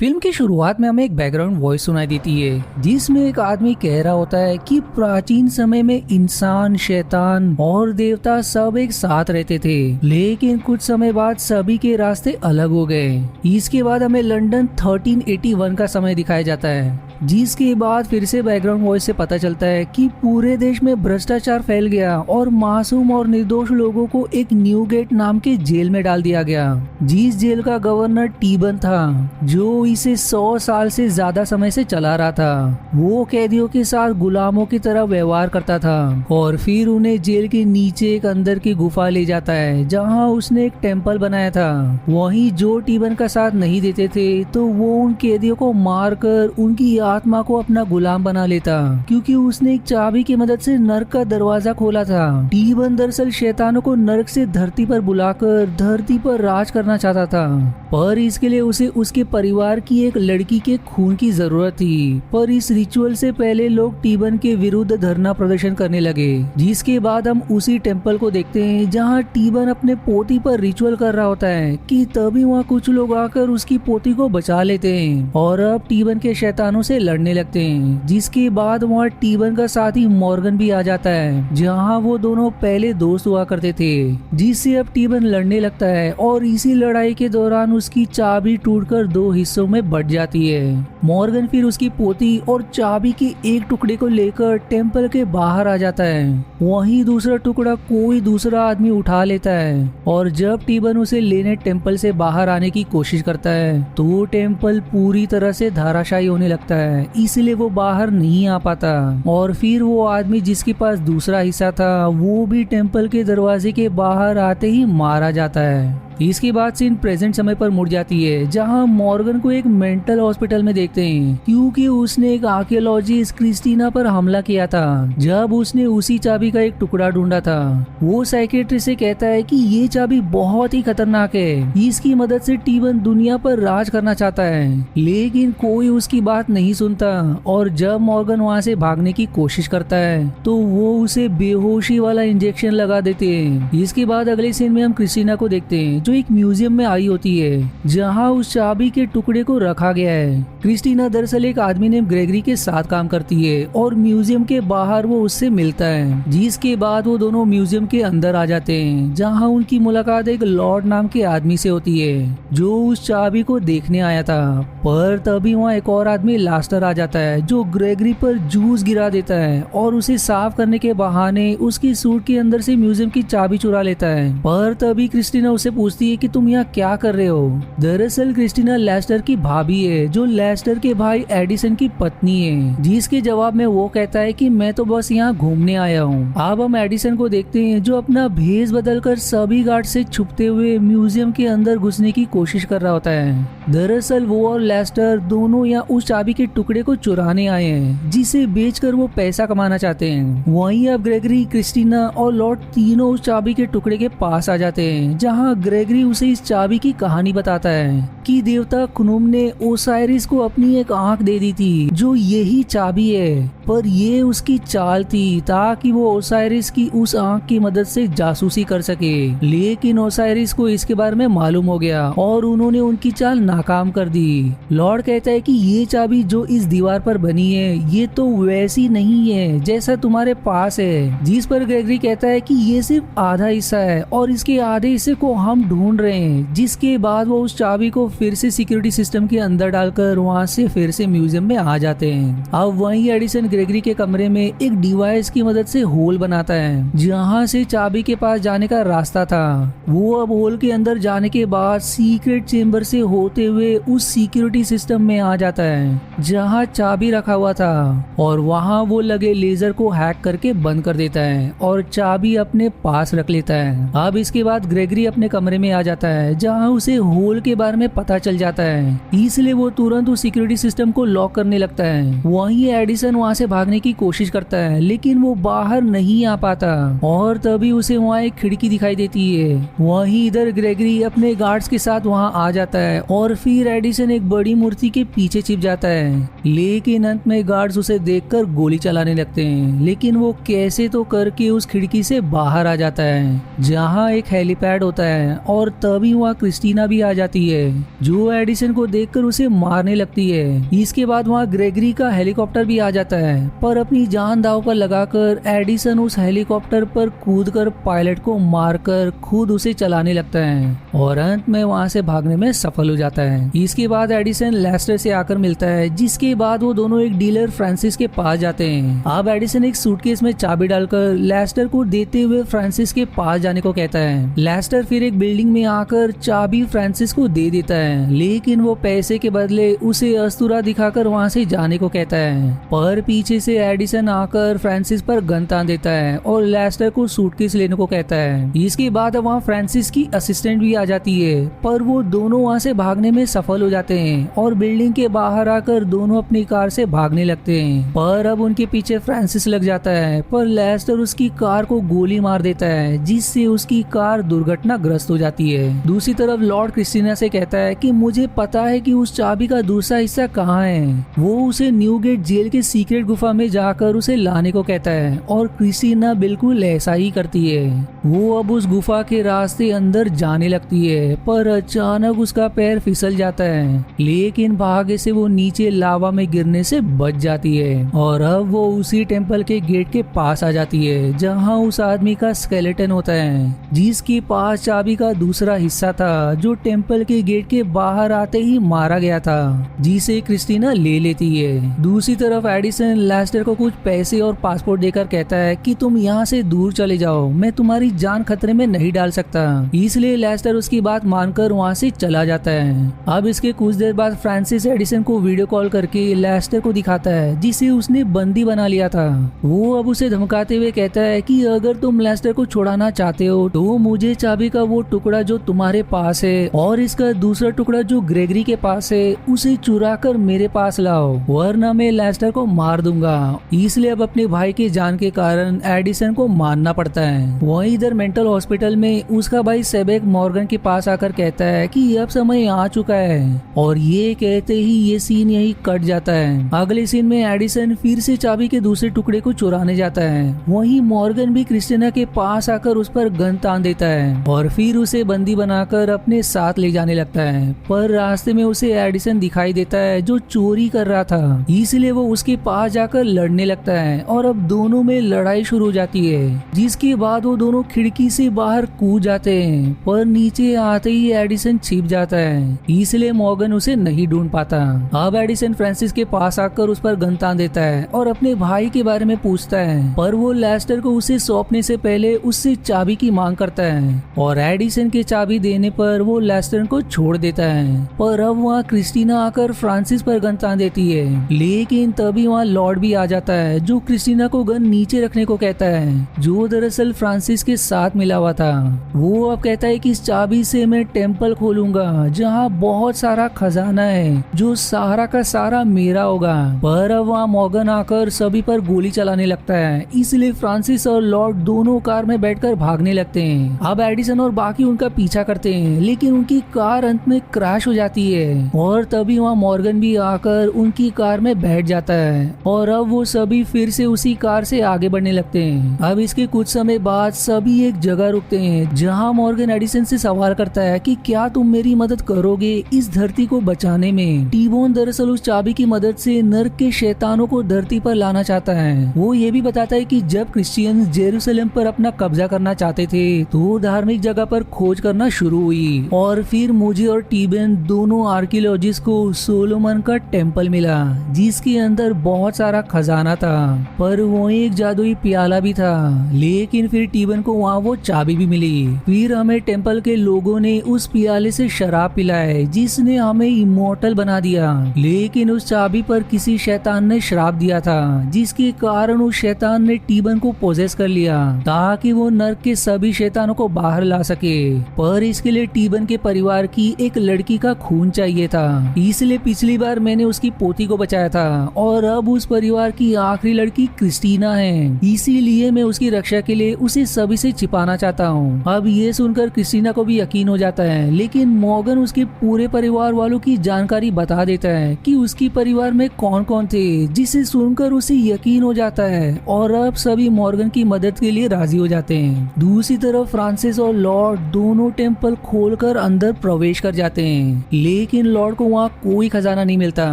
Film की शुरुआत में हमें एक बैकग्राउंड वॉइस सुनाई देती है जिसमें एक आदमी कह रहा होता है कि प्राचीन समय में इंसान, शैतान और देवता सब एक साथ रहते थे, लेकिन कुछ समय बाद सभी के रास्ते अलग हो गए। इसके बाद हमें लंदन 1381 का समय दिखाया जाता है, जिसके बाद फिर से बैकग्राउंड वॉइस से पता चलता है कि पूरे देश में भ्रष्टाचार फैल गया और मासूम और निर्दोष लोगों को एक न्यू गेट नाम के जेल में डाल दिया गया, जिस जेल का गवर्नर टीबन था, जो इसे 100 साल से ज्यादा समय से चला रहा था। वो कैदियों के साथ गुलामों की तरह व्यवहार करता था और फिर उन्हें जेल के नीचे एक अंदर की गुफा ले जाता है, जहाँ उसने एक टेम्पल बनाया था। वहीं जो टीबन का साथ नहीं देते थे तो वो उन कैदियों को मारकर उनकी आत्मा को अपना गुलाम बना लेता, क्योंकि उसने एक चाबी की मदद से नर्क का दरवाजा खोला था। टीबन दरअसल शैतानों को नर्क से धरती पर बुलाकर धरती पर राज करना चाहता था, पर इसके लिए उसे उसके परिवार की एक लड़की के खून की जरूरत थी। पर इस रिचुअल से पहले लोग टीबन के विरुद्ध धरना प्रदर्शन करने लगे, जिसके बाद हम उसी टेम्पल को देखते हैं जहाँ टीबन अपने पोती पर रिचुअल कर रहा होता है कि तभी वहाँ कुछ लोग आकर उसकी पोती को बचा लेते हैं और अब टीबन के शैतानों से लड़ने लगते हैं। जिसके बाद वहाँ टीबन का साथी मॉर्गन भी आ जाता है, जहाँ वो दोनों पहले दोस्त हुआ करते थे, जिससे अब टीबन लड़ने लगता है और इसी लड़ाई के दौरान उसकी चाबी टूटकर 2 हिस्सों में बट जाती है। मॉर्गन फिर उसकी पोती और चाबी के एक टुकड़े को लेकर टेम्पल के बाहर आ जाता है। वहीं दूसरा टुकड़ा कोई दूसरा आदमी उठा लेता है और जब टीबन उसे लेने टेम्पल से बाहर आने की कोशिश करता है तो टेम्पल पूरी तरह से धाराशायी होने लगता है, इसलिए वो बाहर नहीं आ पाता। और फिर वो आदमी जिसके पास दूसरा हिस्सा था वो भी टेम्पल के दरवाजे के बाहर आते ही मारा जाता है। इसके बाद सीन प्रेजेंट समय पर मुड़ जाती है, जहां मॉर्गन को एक मेंटल हॉस्पिटल में देखते हैं, क्योंकि उसने एक आर्कियोलॉजिस्ट क्रिस्टीना पर हमला किया था जब उसने उसी चाबी का एक टुकड़ा ढूंढा था। वो साइकेट्रिस्ट से कहता है कि ये चाबी बहुत ही खतरनाक है, इसकी मदद से टीबन दुनिया पर राज करना चाहता है, लेकिन कोई उसकी बात नहीं सुनता। और जब मॉर्गन वहाँ से भागने की कोशिश करता है तो वो उसे बेहोशी वाला इंजेक्शन लगा देते हैं। इसके बाद अगले सीन में हम क्रिस्टीना को देखते हैं जो एक म्यूजियम में आई होती है, जहां उस चाबी के टुकड़े को रखा गया है। क्रिस्टीना दरअसल एक आदमी नेम ग्रेगरी के साथ काम करती है और म्यूजियम के बाहर वो उससे मिलता है, जिसके बाद वो दोनों म्यूजियम के अंदर आ जाते हैं, जहां उनकी मुलाकात एक लॉर्ड नाम के आदमी से होती है जो उस चाबी को देखने आया था। पर तभी वहाँ एक और आदमी लास्टर आ जाता है जो ग्रेगरी पर जूस गिरा देता है और उसे साफ करने के बहाने उसकी सूट के अंदर से म्यूजियम की चाबी चुरा लेता है। पर तभी क्रिस्टीना उससे पूछती है कि तुम यहाँ क्या कर रहे हो। दरअसल क्रिस्टीना लेस्टर की भाभी है जो लेस्टर के भाई एडिसन की पत्नी है, जिसके जवाब में वो कहता है कि मैं तो बस यहाँ घूमने आया हूँ। अब हम एडिसन को देखते हैं जो अपना भेष बदलकर सभी गार्ड से छुपते हुए म्यूजियम के अंदर घुसने की कोशिश कर रहा होता है। दरअसल वो और लेस्टर दोनों यहाँ उस चाबी के टुकड़े को चुराने आए हैं, जिसे बेचकर वो पैसा कमाना चाहते हैं। वहीं अब ग्रेगरी, क्रिस्टीना और लॉर्ड तीनों उस चाबी के टुकड़े के पास आ जाते हैं, जहाँ ग्रेगरी उसे इस चाबी की कहानी बताता है कि देवता खुनुम ने ओसाइरिस को अपनी एक आंख दे दी थी जो यही चाबी है, पर ये उसकी चाल थी ताकि वो ओसाइरिस की उस आंख की मदद से जासूसी कर सके। लेकिन ओसाइरिस को इसके बारे में मालूम हो गया और उन्होंने उनकी चाल नाकाम कर दी। लॉर्ड कहता है कि ये चाबी जो इस दीवार पर बनी है ये तो वैसी नहीं है जैसा तुम्हारे पास है, जिस पर ग्रेगरी कहता है कि ये सिर्फ आधा हिस्सा है और इसके आधे हिस्से को हम ढूंढ रहे हैं। जिसके बाद वो उस चाबी को फिर से सिक्योरिटी सिस्टम के अंदर डालकर वहाँ से फिर से म्यूजियम में आ जाते हैं। अब वहीं एडिसन ग्रेगरी के कमरे में एक डिवाइस की मदद से होल बनाता है जहाँ से चाबी के पास जाने का रास्ता था। वो अब होल के अंदर जाने के बाद सीक्रेट चेम्बर से होते हुए उस सिक्योरिटी सिस्टम में आ जाता है जहाँ चाबी रखा हुआ था और वहाँ वो लगे लेजर को हैक करके बंद कर देता है और चाबी अपने पास रख लेता है। अब इसके बाद ग्रेगरी अपने कमरे में आ जाता है जहाँ उसे होल के बारे में पता चल जाता है, इसलिए वो तुरंत उस सिक्योरिटी सिस्टम को लॉक करने लगता है। वहीं एडिसन वहाँ से भागने की कोशिश करता है, लेकिन वो बाहर नहीं आ पाता और तभी उसे वहाँ एक खिड़की दिखाई देती है। वहीं इधर ग्रेगरी अपने गार्ड्स के साथ वहाँ आ जाता है और फिर एडिसन एक बड़ी मूर्ति के पीछे छिप जाता है, लेकिन अंत में गार्ड्स उसे देखकर गोली चलाने लगते हैं, लेकिन वो कैसे तो करके उस खिड़की से बाहर आ जाता है जहाँ एक हेलीपैड होता है। और तभी वहाँ क्रिस्टीना भी आ जाती है जो एडिसन को देखकर उसे मारने लगती है। इसके बाद वहाँ ग्रेगरी का हेलीकॉप्टर भी आ जाता है, पर अपनी जान दांव पर लगाकर एडिसन उस हेलीकॉप्टर पर कूदकर पायलट को मारकर खुद उसे चलाने लगता है और अंत में वहाँ से भागने में सफल हो जाता है। इसके बाद एडिसन लेस्टर से आकर मिलता है, जिसके बाद वो दोनों एक डीलर फ्रांसिस के पास जाते हैं। अब एडिसन एक सूटकेस में चाबी डालकर लेस्टर को देते हुए फ्रांसिस के पास जाने को कहता है। लेस्टर फिर एक बिल्डिंग में आकर चाबी फ्रांसिस को दे देता है, लेकिन वो पैसे के बदले उसे अस्तूरा दिखाकर वहाँ से जाने को कहता है। पर पीछे से एडिसन आकर फ्रांसिस पर गन तान देता है और लेस्टर को सूटकेस लेने को कहता है। इसके बाद वहाँ फ्रांसिस की असिस्टेंट भी आ जाती है, पर वो दोनों वहाँ से भागने में सफल हो जाते हैं और बिल्डिंग के बाहर आकर दोनों अपनी कार से भागने लगते हैं। पर अब उनके पीछे फ्रांसिस लग जाता है, पर लेस्टर उसकी कार को गोली मार देता है, जिससे उसकी कार दुर्घटनाग्रस्त हो जाती है। दूसरी तरफ लॉर्ड क्रिस्टीना से कहता है कि मुझे पता है कि उस चाबी का दूसरा हिस्सा कहाँ है। वो उसे न्यूगेट जेल के सीक्रेट गुफा में जाकर उसे लाने को कहता है और क्रिस्टीना बिल्कुल ऐसा ही करती है। वो अब उस गुफा के रास्ते अंदर जाने लगती है, पर अचानक उसका पैर फिसल जाता है, लेकिन भाग्य से वो नीचे लावा में गिरने से बच जाती है और अब वो उसी टेम्पल के गेट के पास आ जाती है जहाँ उस आदमी का स्केलेटन होता है, जिसके पास चाबी का दूसरा हिस्सा था जो टेम्पल के गेट के बाहर आते ही मारा गया था, जिसे क्रिस्टीना ले लेती है। दूसरी तरफ एडिसन लेस्टर को कुछ पैसे और पासपोर्ट देकर कहता है कि तुम यहाँ से दूर चले जाओ, मैं तुम्हारी जान खतरे में नहीं डाल सकता। इसलिए लेस्टर उसकी बात मानकर वहाँ से चला जाता है। अब इसके कुछ देर बाद फ्रांसिस एडिसन को वीडियो कॉल करके लेस्टर को दिखाता है जिसे उसने बंदी बना लिया था। वो अब उसे धमकाते हुए कहता है कि अगर तुम लेस्टर को छुड़ाना चाहते हो तो मुझे चाबी का वो टुकड़ा जो तुम्हारे पास है और इसका दूसरा टुकड़ा जो ग्रेगरी के पास है उसे चुरा कर मेरे पास लाओ, वरना मैं लेस्टर को मार दूंगा। इसलिए अब अपने भाई के जान के कारण एडिसन को मारना पड़ता है। वहीं इधर मेंटल हॉस्पिटल में उसका भाई सेबेक मॉर्गन के पास आकर कहता है कि अब समय आ चुका है और ये कहते ही ये सीन यही कट जाता है। अगले सीन में एडिसन फिर से चाबी के दूसरे टुकड़े को चुराने जाता है। वहीं मॉर्गन भी क्रिस्टीना के पास आकर उस पर गन तान देता है और फिर उसे बंदी बनाकर अपने साथ ले जाने लगता है। पर रास्ते में उसे एडिसन दिखाई देता है जो चोरी कर रहा था, इसलिए वो उसके पास जाकर लड़ने लगता है और अब दोनों में लड़ाई शुरू हो जाती है, जिसके बाद वो दोनों खिड़की से बाहर कूद जाते हैं। पर नीचे आते ही एडिसन छिप जाता है, इसलिए मॉर्गन उसे नहीं ढूंढ पाता। अब एडिसन फ्रांसिस के पास आकर उस पर गन तान देता है और अपने भाई के बारे में पूछता है, पर वो लेस्टर को उसे सौंपने से पहले उससे चाबी की मांग करता है और एडिसन के चाबी देने पर वो लेस्टर को छोड़ देता है। पर अब वहाँ क्रिस्टीना आकर फ्रांसिस पर गन तान देती है, लेकिन तभी वहाँ लॉर्ड भी आ जाता है जो क्रिस्टीना को गन नीचे रखने को कहता है, जो दरअसल फ्रांसिस के साथ मिला हुआ था। वो अब कहता है कि इस चाबी से मैं टेम्पल खोलूंगा जहाँ बहुत सारा खजाना है जो सारा का सारा मेरा होगा। पर अब वहाँ मॉर्गन आकर सभी पर गोली चलाने लगता है, इसलिए फ्रांसिस और लॉर्ड दोनों कार में बैठकर भागने लगते हैं। अब एडिसन और बाकी उनका पीछा करते हैं, लेकिन उनकी कार अंत में क्रैश हो जाती है और तभी वहाँ मॉर्गन भी आकर उनकी कार में बैठ जाता है और अब वो सभी फिर से उसी कार से आगे बढ़ने लगते हैं। अब इसके कुछ समय बाद सभी एक जगह रुकते हैं जहाँ मॉर्गन एडिसन से सवाल करता है कि क्या तुम मेरी मदद करोगे इस धरती को बचाने में। टी-बोन दरअसल उस चाबी की मदद से नर्क के शैतानों को धरती पर लाना चाहता है। वो ये भी बताता है कि जब क्रिश्चियंस जेरूसलम पर अपना कब्जा करना चाहते थे तो धार्मिक जगह पर खोज करना शुरू हुई और फिर मुझे और टी-बोन दोनों आर्कियोलॉजिस्ट को सोलोमन का टेम्पल मिला जिसके अंदर बहुत सारा खजाना था, पर वो एक जादुई प्याला भी था। लेकिन फिर टी-बोन को वहाँ वो चाबी भी मिली। फिर हमें टेम्पल के लोगों ने उस प्याले से शराब पिलाए जिसने हमें इमोर्टल बना दिया, लेकिन उस चाबी पर किसी शैतान ने श्राप दिया था जिसके कारण उस शैतान ने टी-बोन को पोजेस कर लिया ताकि वो नर्क के सभी शैतानों को बाहर ला सके। पर इसके लिए टी-बोन के परिवार की एक लड़की का खून चाहिए था, इसलिए पिछली बार मैंने उसकी पोती को बचाया था और अब उस परिवार की आखिरी लड़की क्रिस्टीना है, इसीलिए मैं उसकी रक्षा के लिए उसे सभी से छिपाना चाहता हूँ। अब ये सुनकर क्रिस्टीना को भी यकीन हो जाता है, लेकिन मॉर्गन उसके पूरे परिवार वालों की जानकारी बता देता है कि उसकी परिवार में कौन कौन थे, जिसे सुनकर उसे यकीन हो जाता है और अब सभी मॉर्गन की मदद के लिए राजी हो जाते हैं। दूसरी तरफ फ्रांसिस और लॉर्ड दोनों टेम्पल खोलकर अंदर प्रवेश कर जाते हैं, लेकिन लॉर्ड को वहाँ कोई खजाना नहीं मिलता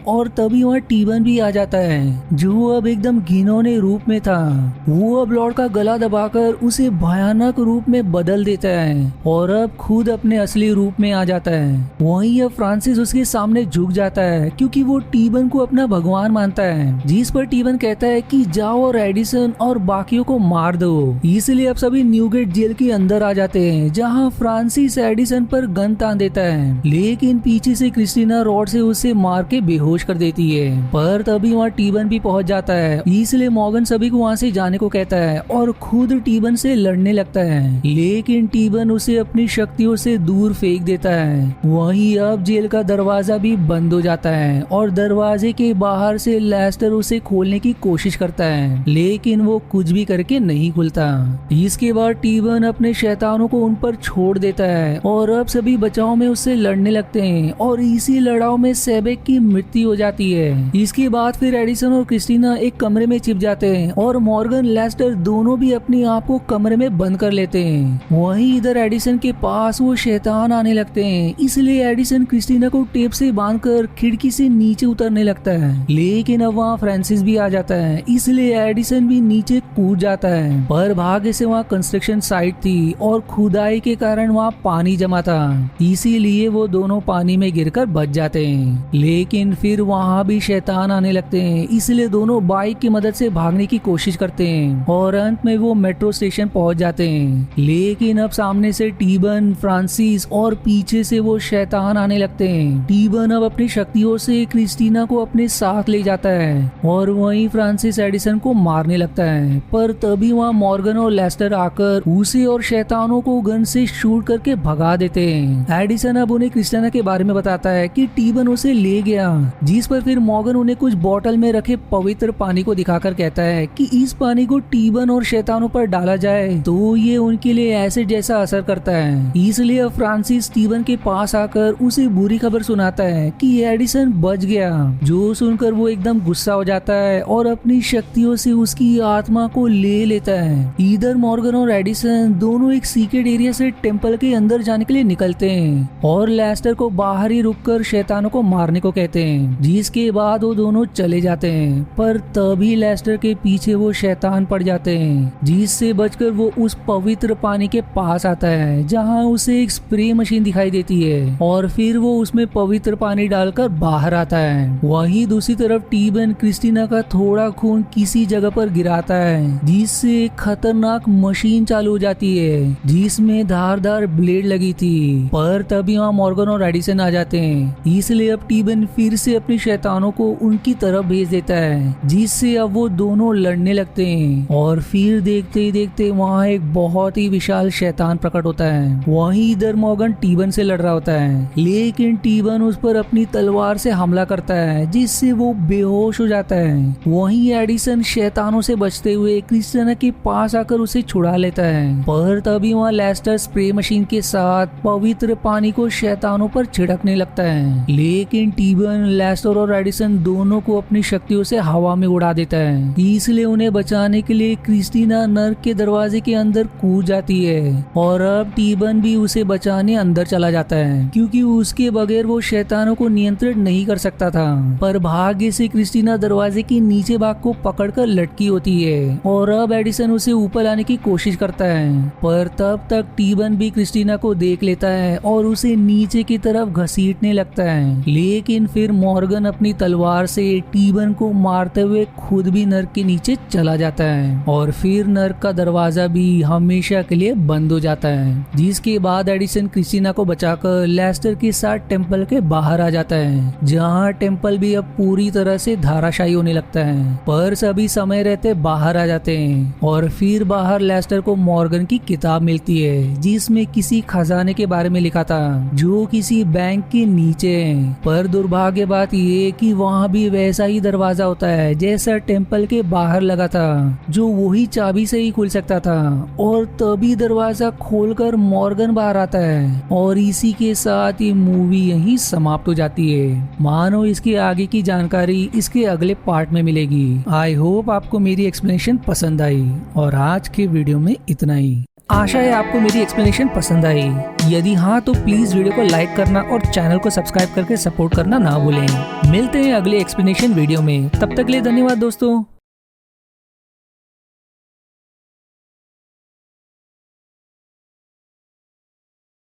और तभी वहाँ टीबन भी आ जाता है, जो अब एकदम घिनौने रूप में था। वो अब लॉर्ड का गला दबाकर उसे भयानक रूप में बदल देता है और अब खुद अपने असली रूप में आ जाता है। वहीं अब फ्रांसिस उसके सामने झुक जाता है, क्योंकि वो टीबन को अपना भगवान मानता है, जिस पर टीबन कहता है कि जाओ और एडिसन और बाकियों को मार दो। इसलिए अब सभी न्यूगेट जेल के अंदर आ जाते हैं, जहां फ्रांसिस एडिसन पर गन तान देता है, लेकिन पीछे से क्रिस्टीना रॉड से उसे मार के बेहोश कर देती है। पर तभी वहाँ टीबन भी पहुंच जाता है, इसलिए मॉर्गन सभी को वहाँ से जाने को कहता है और खुद टीबन से लड़ने लगता है, लेकिन टीबन उसे अपनी शक्तियों से दूर फेंक देता है। वहीं अब जेल का दरवाजा भी बंद हो जाता है और दरवाजे के बाहर से लेस्टर उसे खोलने की कोशिश करता है, लेकिन वो कुछ भी करके नहीं खुलता। इसके बाद टीबन अपने शैतानों को उन पर छोड़ देता है और अब सभी बचाव में उससे लड़ने लगते हैं और इसी लड़ाई में सेबेक की मृत्यु हो जाती है। इसके बाद फिर एडिसन और क्रिस्टीना एक कमरे में छिप जाते हैं और मॉर्गन लेस्टर दोनों भी अपने आप को कमरे में बंद कर लेते हैं। वहीं इधर एडिसन के पास वो शैतान आने लगते हैं, इसलिए एडिसन क्रिस्टीना को टेप से बांधकर खिड़की से नीचे उतरने लगता है, लेकिन अब वहाँ फ्रांसिस भी आ जाता है, इसलिए एडिसन भी नीचे कूद जाता है। पर भाग्य से वहाँ कंस्ट्रक्शन साइट थी और खुदाई के कारण वहाँ पानी जमा था, इसीलिए वो दोनों पानी में गिरकर बच जाते हैं। लेकिन फिर वहाँ भी शैतान आने लगते हैं, इसलिए दोनों बाइक की मदद से भागने की कोशिश करते हैं और अंत में वो मेट्रो स्टेशन पहुंच जाते हैं। लेकिन अब सामने से टीबन, फ्रांसिस और पीछे से वो शैतान आने लगते हैं। टीबन अब अपनी शक्तियों से क्रिस्टीना को अपने साथ ले जाता है और वहीं फ्रांसिस एडिसन को मारने लगता है, पर तभी वहाँ मॉर्गन और लेस्टर आकर उसे और शैतानों को गन से शूट करके भगा देते हैं। एडिसन अब उन्हें क्रिस्टीना के बारे में बताता है कि टीबन उसे ले गया, जिस पर फिर मॉर्गन उन्हें कुछ बोतल में रखे पवित्र पानी को दिखाकर कहता है कि इस पानी को टीबन और शैतानों पर डाला जाए तो ये उनके लिए एसिड जैसा असर करता है। इसलिए अब फ्रांसिस टीबन के पास आकर उसे बुरी खबर सुनाता है कि एडिसन बच गया, जो सुनकर वो एकदम गुस्सा हो जाता है और अपनी शक्तियों से उसकी आत्मा को ले लेता है। इधर मॉर्गन और एडिसन दोनों एक सीक्रेट एरिया से टेम्पल के अंदर जाने के लिए निकलते हैं और लेस्टर को बाहर ही रुककर शैतानों को मारने को कहते हैं, जिसके बाद वो दोनों चले जाते हैं। पर तभी लेस्टर के पीछे वो शैतान पड़ जाते हैं, जिससे बचकर वो उस पवित्र पानी के पास आता है, जहां उसे एक स्प्रे मशीन दिखाई देती है और फिर वो उसमें पवित्र पानी डालकर बाहर आता है। वहीं दूसरी तरफ टीबन क्रिस्टीना का थोड़ा खून किसी जगह पर गिराता है, जिससे एक खतरनाक मशीन चालू हो जाती है, जिसमें धारदार ब्लेड लगी थी। पर तभी वहाँ मॉर्गन और एडिसन आ जाते हैं, इसलिए अब टीबन फिर से अपनी शैतानों को उनकी तरफ भेज देता है, जिससे अब वो दोनों लड़ने लगते हैं और फिर देखते ही देखते वहाँ एक बहुत ही विशाल शैतान प्रकट होता है। वहीं इधर मॉर्गन टीबन से लड़ रहा होता है, लेकिन टीबन उस पर अपनी तलवार से हमला करता है, जिससे वो बेहोश हो जाता है। वहीं एडिसन शैतानों से बचते हुए क्रिस्टीना के पास आकर उसे छुड़ा लेता है, पर तभी वहाँ लेस्टर स्प्रे मशीन के साथ पवित्र पानी को शैतानों पर छिड़कने लगता है, लेकिन टीबन, लेस्टर और एडिसन दोनों को अपनी शक्तियों से हवा में उड़ा देता है। इसलिए उन्हें बचाने के लिए क्रिस्टीना नर्क के दरवाजे के अंदर कूद जाती है और अब टीबन भी उसे बचाने अंदर चला जाता है, क्योंकि उसके बगैर वो शैतानों को नियंत्रित नहीं कर सकता था। पर भाग्य से क्रिस्टीना दरवाजे की नीचे भाग को पकड़कर लटकी होती है और अब एडिसन उसे ऊपर लाने की कोशिश करता है, पर तब तक टीबन भी क्रिस्टीना को देख लेता है और उसे नीचे की तरफ घसीटने लगता है। लेकिन फिर मॉर्गन अपनी तलवार से टीबन को मारते हुए खुद भी नर्क के नीचे चला जाता है और फिर नर्क का दरवाजा भी हमेशा के लिए बंद हो जाता है। जिसके बाद एडिसन क्रिस्टीना को बचाकर लेस्टर के साथ टेम्पल के बाहर आ जाता है, जहाँ टेम्पल भी अब पूरी तरह से धाराशायी होने लगता है। पर सभी समय रहते बाहर आ जाते हैं और फिर बाहर लेस्टर को मॉर्गन की किताब मिलती है, जिसमें किसी खजाने के बारे में लिखा था जो किसी बैंक के नीचे है। पर दुर्भाग्य बात ये कि वहाँ भी वैसा ही दरवाजा दरवाजा होता है जैसा टेम्पल के बाहर लगा था, जो वही चाबी से ही खुल सकता था। और तभी दरवाजा खोलकर मॉर्गन बाहर आता है और इसी के साथ ये मूवी यहीं समाप्त हो जाती है। मानो इसके आगे की जानकारी इसके अगले पार्ट में मिलेगी। आई होप आपको मेरी एक्सप्लेनेशन पसंद आई और आज के वीडियो में इतना ही। आशा है आपको मेरी एक्सप्लेनेशन पसंद आई। यदि हाँ तो प्लीज वीडियो को लाइक करना और चैनल को सब्सक्राइब करके सपोर्ट करना ना भूलें। मिलते हैं अगले एक्सप्लेनेशन वीडियो में, तब तक के लिए धन्यवाद दोस्तों।